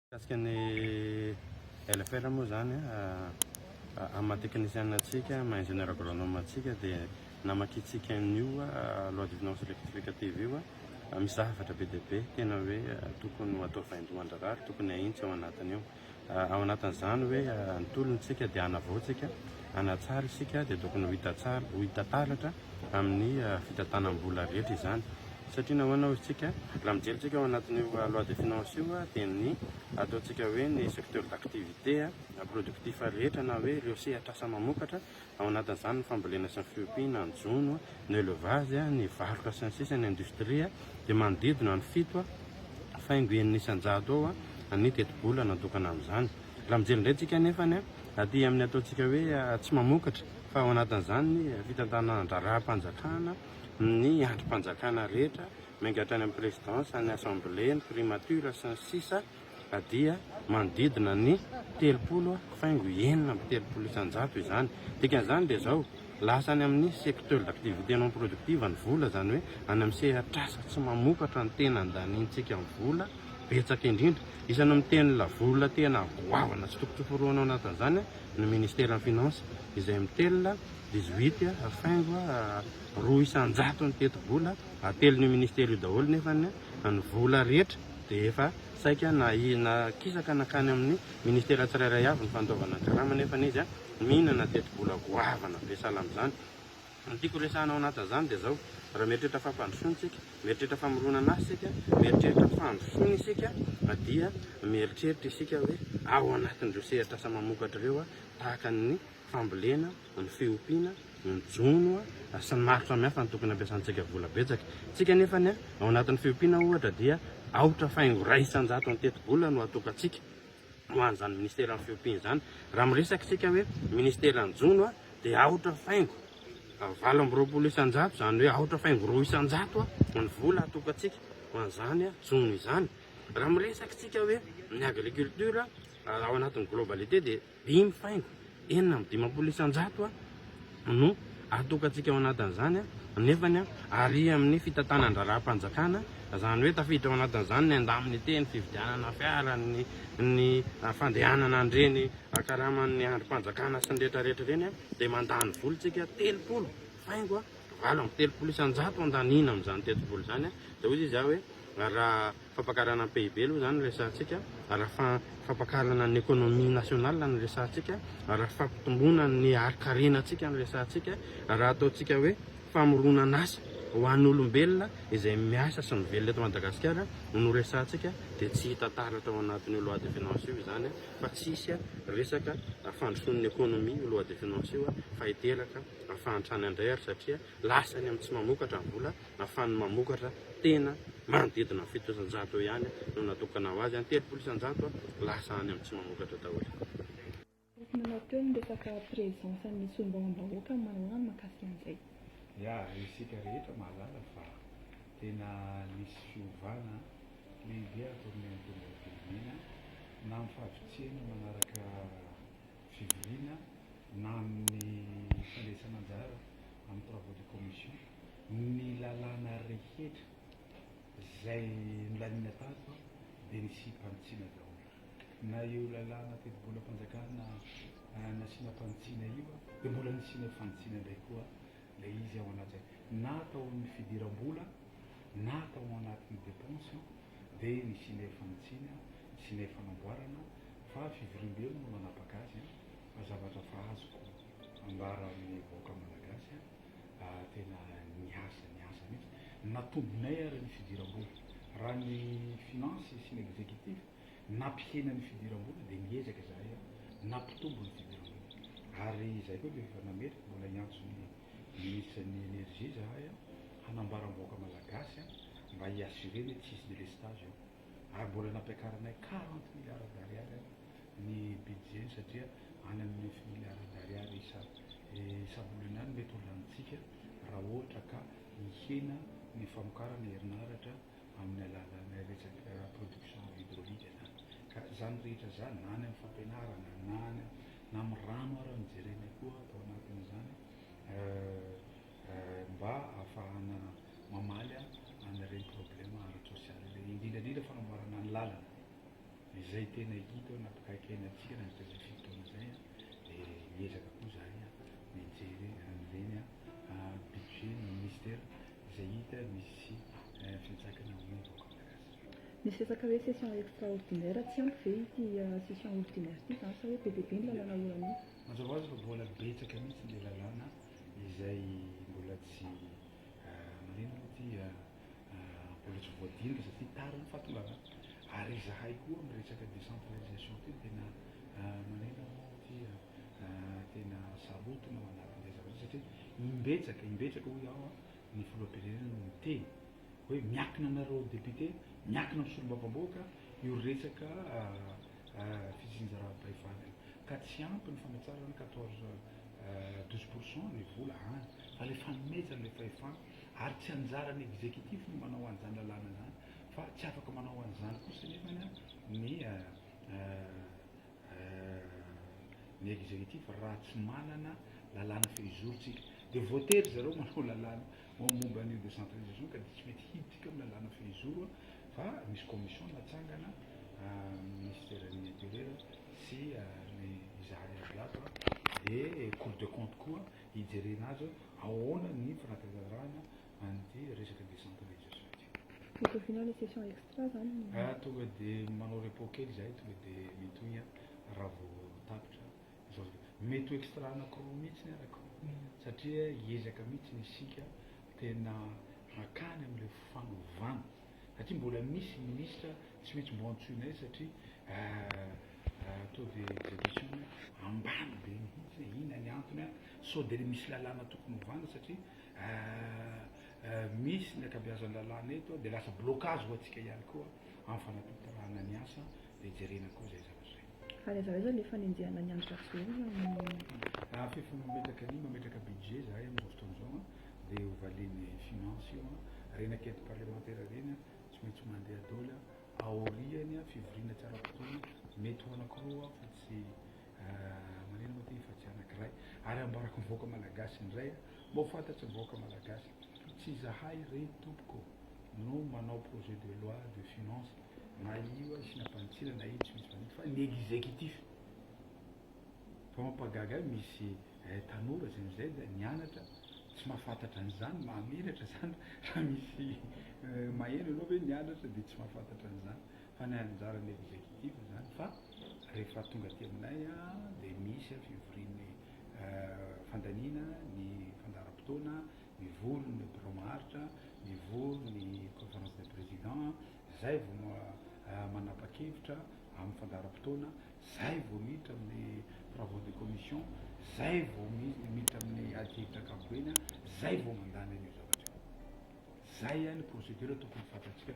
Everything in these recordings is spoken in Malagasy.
Kasika ny LFR moa zany amin'ny maha-technicien antsika ma-ingénieur agronome antsika dia namakitsika an'io loi de finance rectificative io misy zavatra be dia be tena hoe tokony ho atao vaindohan-drahary tokony ahitsy ao anatin'io ao anatin'izany hoe nitolontsika dia hanavaotsika hanatsara isika dia tokony ho hita taratra amin'ny fitantanam-bola rehetra izany satria nahoana ho isika raha mijery ao anatin'io loi de finance io dia ny ataontsika hoe ny secteur d'activité productif rehetra na hoe ireo sehatr'asa mamokatra ao anatin'izany ny fambolena sy ny fiompiana ny jono ny élevage ny varotra sy ny sisa ny industrie dia manodidina ny fito faingo enina isan-jato ao ny teti-bola natokana amin'izany raha mijery indray tsika nefany aty amin'ny ataontsika hoe tsy mamokatra fa ao anatin'izany ny fitantanana-draharaha-mpanjakana ny androm-panjakana rehetra miangatrany amin'ny présidence ny assemblée ny primature sy ny sisa dia manodidina ny telopolo faingo enina amin'ny telopolo isan-jato izany dikan'izany dia zao lasany amin'ny secteur d'activité non productive ny vola zany hoe any amin'ny sehatr'asa tsy mamokatra ny tena andaniantsika ny vola betsaka indrindra isany miteny la vola tena goavana tsy tokotsoforoana ao anatin'izany ny ministère en finance izay mitelona 18 faingo roa isan-jato ny teti-bola atelon'ny ministère io daholo nefa ny vola rehetra dia efa saika na kisaka nakany amin'ny ministère tsirairay avy ny fandaovana karama nefa izy mihinana teti-bola goavana be sahala amin'izany ny tiako resahana ao anatin'izany dia zao raha mieritreritra fampandrosoana isika mieritreritra famoronana azy isika mieritreritra fandrosoana isika dia mieritreritra isika hoe ao anatin'ireo sehatr'asa mamokatra ireo tahaka ny fambolena ny fiompiana ny jono sy ny maro samihafa ny tokony ampiasantsika vola betsaka tsika nefany ao anatin'ny fiompiana ohatra dia aotra faingo ray isan-jato ny teti-bola no atokantsika ho an'izany ministère ny fiompiana izany raha miresaka isika hoe ministère ny jono dia aotra faingo valo amby roapolo isan-jato zany hoe aotra faingo roa isan-jato ny vola atokantsika ho an'izany jono izany raha miresaka isika hoe ny agriculture ao anatin'ny globalité dia 5 faingo enina amin'ny 50 isan-jato no atokantsika ao anatin'izany nefany ary amin'ny fitantanan-draharaha-mpanjakana zany hoe tafiditra ao anatin'izany ny andaminy teny fividianana fiara ny fandehanana andreny karaman'ny androm-panjakana sy ny rehetrarehetra ireny dia mandany volontsika telopolo faingo valo amin'ny telopolo isan-jato andanina amin'izany telopolo izany dia hoy izy hoe raha fampakarana ny PIB aloha zany resantsika raha fampakarana ny économie nationale ny resantsika raha fampitomboana ny arikarenantsika ny resantsika raha ataontsika hoe famoronana asa ho an'olombelona izay miasa sy mivelona eto Madagasikara no resantsika dia tsy hita taratra ao anatin'io loi de finance io izany fa tsisy resaka fandrosoan'ny économie io loi de finance io fa hiteraka fahantrany andray ary satria lasany amin'ny tsy mamokatra ny vola ahafahany mamokatra tena manodidina 700 ihany no natokana ho azy any 300 isan-jato lasa any amin'ny tsy mamokatra daholo. Nanao teo ny resaka présence ny solombavambahoaka manoloana makasika an'izay. Isika rehetra mahalala fa tena misy fiovana lehibe ataon'ny firenena na amin'ny fahavitsiana manaraka fivoriana na amin'ny fandraisana anjara amin'ny travaux de commission ny lalàna rehetra izay nolanina tato dia nisy mpantsiana daholo na eo lalàna teti-bola mpanjakana nasiana mpantsiana io dia mbola nisina fantsiana indray koa ilay izy ao anaty na atao amin'ny fidiram-bola na atao anatin'ny dépense dia nisina fantsiana nisina fanamboarana fa fivoriam-belo no manapaka azy fa zavatra fa azoko ambara amin'ny vahoaka malagasy tena niasa mihitsy natombonay ary ny fidiram-bola raha ny finance sy ny exécutif nampihena ny fidiram-bola dia miezaka zahay nampitombo ny fidiram-bola ary izay koa dia efa nametraka mbola hiantsony ministre ny énergie zahay hanambaram-boaka malagasy mba hiassureny tsisy délestage ary mbola nampiakaranay 40 milliards d'ariary ny budget satria any amin'ny 9 milliards d'ariary isam-bolana any mety holanitsika raha ohatra ka hihena ny famokarana herinaratra amin'ny alalan'ny resaka production hydraulique zany ka zany rehetra zany na any amin'ny fampianarana na amin'ny rano ary mijerena koa atao anatin'izany mba ahafahana mamaly an'ireny problème ara-sosialy indrindrandrindra fanamboarana ny lalana izay tena hita napakaikenantsika na nitazay fotoana zay dia miezaka koa zany mijery an'ireny budget ny ministère izay hita misy fiantsakana amin'ny vahoaka malagasy. Misy resaka hoe session extraordinaire tsy ampy ve ity session ordinaire ity zany sa hoe be dia be ny lalàna oran'io? Mazava ho azy fa mbola betsaka mihitsy le lalàna izay mbola tsy maneno moa ty mbola tsy voadinika satria tara ny fahatongavana. Ary zahay koa miresaka décentralisation ty tena maneno ty tena sarotona manampy izay zavatra satria imbetsaka hoy aho ny filoham-pirenena no miteny hoe miakina anareo député, miakina amin'ny solombavamboaka io resaka fisinjaram-pahefana ka tsy ampy ny famatsarana 12% ny vola any fa le fanomezana le fahefana ary tsy anjarany exécutif no manao an'izany lalàna zany fa tsy afaka manao an'izany kosa nefany ny exécutif raha tsy manana lalàna fehizorotsika dia voatery zareo manao lalàna momba an'io décentralisation ka dia tsy mety hiditra amin'ny lalàna fehizoro fa misy commission natsangana ministèren'ny intérieur sy ny izahay abiato dia cour de compte koa hijerena azy ahoana ny fanatanjarahana an'ity resaka décentralisation ity. Au final les sessions extra zany tonga dia manao repos kely zahay tonga dia metoy raha vao tapitra mety ho extra anankiroa mihitsy ny anankiroa satria hiezaka mihitsy ny isika tena makany amin'ilay fanovana satria mbola misy ministra tsy maintsy mbo antsoinay satria taux d'exécution ambany be mihitsy ina ny antony sao dia misy lalàna tokony hovana satria misy ny akabeazan'ny lalàna eto dia lasa blocage ho antsika ihany koa amin'ny fanatanterahana ny asa dia jerena koa zay zavatra zay. Ary aza le fanenjehana ny andro fefa mametraka budget zahay amin'izao fotoana izao dia hovalen'ny finance io renakety parlementaire reny tsy maintsy mandeha daholo aoriany fivoriana tsara fotoana mety ho anankiroa fa tsy maneno moa ty fa tsy anankiray ary ambaraka mivoaka malagasy indray mba ho fantatry mivoaka malagasy tsy zahay re tompoko no manao projet de loi de finance na io isina mpanitsina na io tsy misy mpanitsy fa ny exécutif fa mampagaga misy tanora zay da nianatra tsy mahafantatra an'izany mahamelatra zany raha misy maheno ianao hoe nianatra dia tsy mahafantatra an'izany fa ny anjaran'ny exécutif zany fa rehefa tonga aty aminay dia misy fivorian'ny fandaniana ny fandaharam-potoana mivory ny bureau maharitra mivory ny conférence de président zay vao manapa-kevitra amin'ny fandaharam-potoana zay vao miditra amin'ny travaux de commission zay vao miditra amin'ny adihevitra ankapobeny zay vao mandany an'io zavatra zay ny procédure tokony fantatsika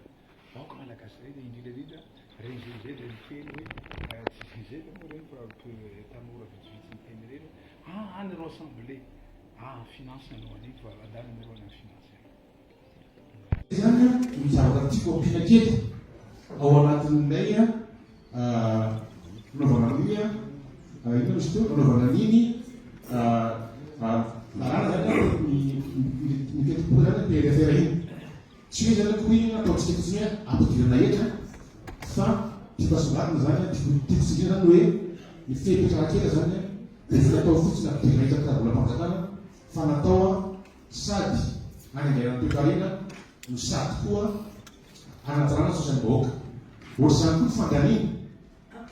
vaoaka malagasy reny indrindrandrindra reny zay reny kely hoe tsy zay moa reny fa tanora vitsivitsy ny teny reny anyreo assemblée finance anao an'iny fa adananareo any finance zany mizavaka tsy komina kely ao anatin'ilay naovana an'iny ino misy teo naovana an'iny lalàna zany miketim-po zany PRFR iny tsy hoe zany koa iny ataontsika fotsiny hoe ampidirana etra fa tipasongatina zany tiako sindrina zany hoe mifepetrarakela zany dia atao fotsiny ampidirana etra karabola mpanjakana fa natao sady anangaina toe-karena no sady koa anajarana sosany bahoaka ohatra zany koa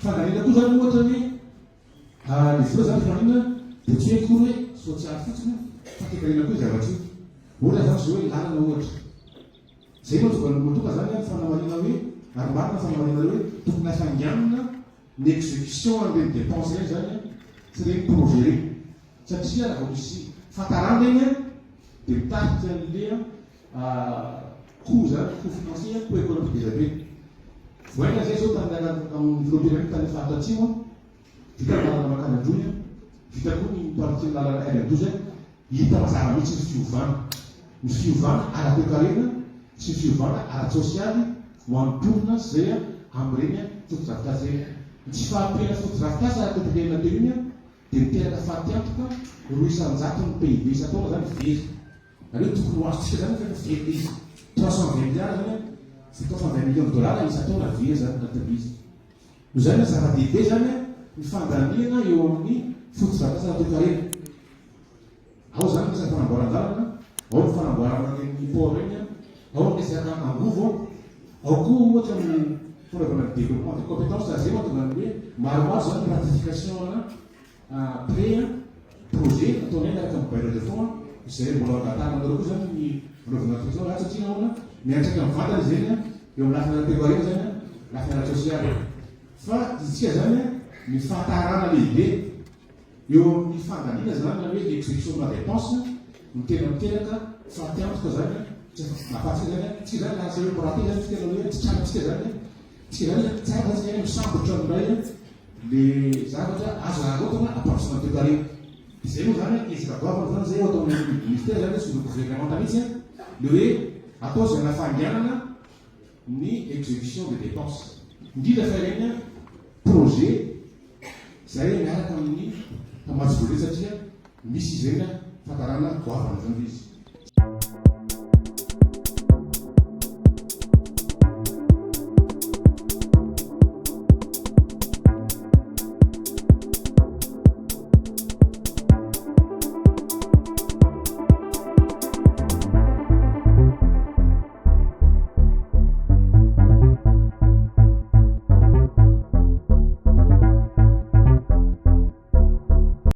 fandaniana koa zany ohatra hoe le vola zany fanina dia tsy hoe kory hoe sosialy fotsiny fa te-karena koa zavatra io ohatra zany zao hoe lalana ohatra zay moatoka zany fanamarina hoe ary marina fanamarina hoe tokony afanganina ny exécution an'ireny dépense reny zany sy reny projet reny satria raha vao misy fatarana eny dia mitarika an'le coût zany coût financier coût économique des abe voaina zay zao amin'ny filohampirenena tany faritra atsimo vita lalana makanandronya vita koa ny partie lalana LR12 hita mazava mihitsy ny fiovana ara-toe-karena sy ny fiovana ara-sosialy ho antonona zay amin'ireny fotodrafitasy reny tsy fahampiana fotodrafitasy ara-toe-karena teo iny dia miteraka fahatiantoka roa isanjato ny PIB isan-taona zany very nareo tokony ho azontsika zany fa very izy 320 milliards zany 320 millions de dollars isan-taona very zany natao izy zany zava-dehibe zany ny fandaniana eo amin'ny foto-dratasana toekarena. Ao zany ny fanamboaran-dalana, ao ny fanamboarana ny port reny, ao ny resaka angovo, ao koa ohatra ny fanaovana développement de compétence zay mahatonga ny hoe maromaro zany ny ratification pré projet ataony miaraka amin'ny bailleur de fonds izay mbola angatahana koa zany ny fanaovana ratification raha satria aona miantraika amin'ny vatana zany eo amin'ny lafina toekarena zany lafina sosialy. Fa izitsika zany ny fahatarana lehibe eo amin'ny fandaniana zany na hoe l'exécution de la dépense ny tena miteraka fahatiantoka zany nafatsika zany tsika zany lasa hoe moraty zany tsika hoe tsy tranatsika zany tsika zany tsara zany misambotra amin'ray le zavatra azo arotana ampandrosana toekarena. Izay moa zany ezaka goavana zany zay atao amin'ny ministère zany sy gouvernement mihitsy le hoe atao zay nafanganana ny exécution de dépense indrindra fa reny projet zay miaraka amin'ny pamatsy volet satria misy izay fatarana goavana zany izy.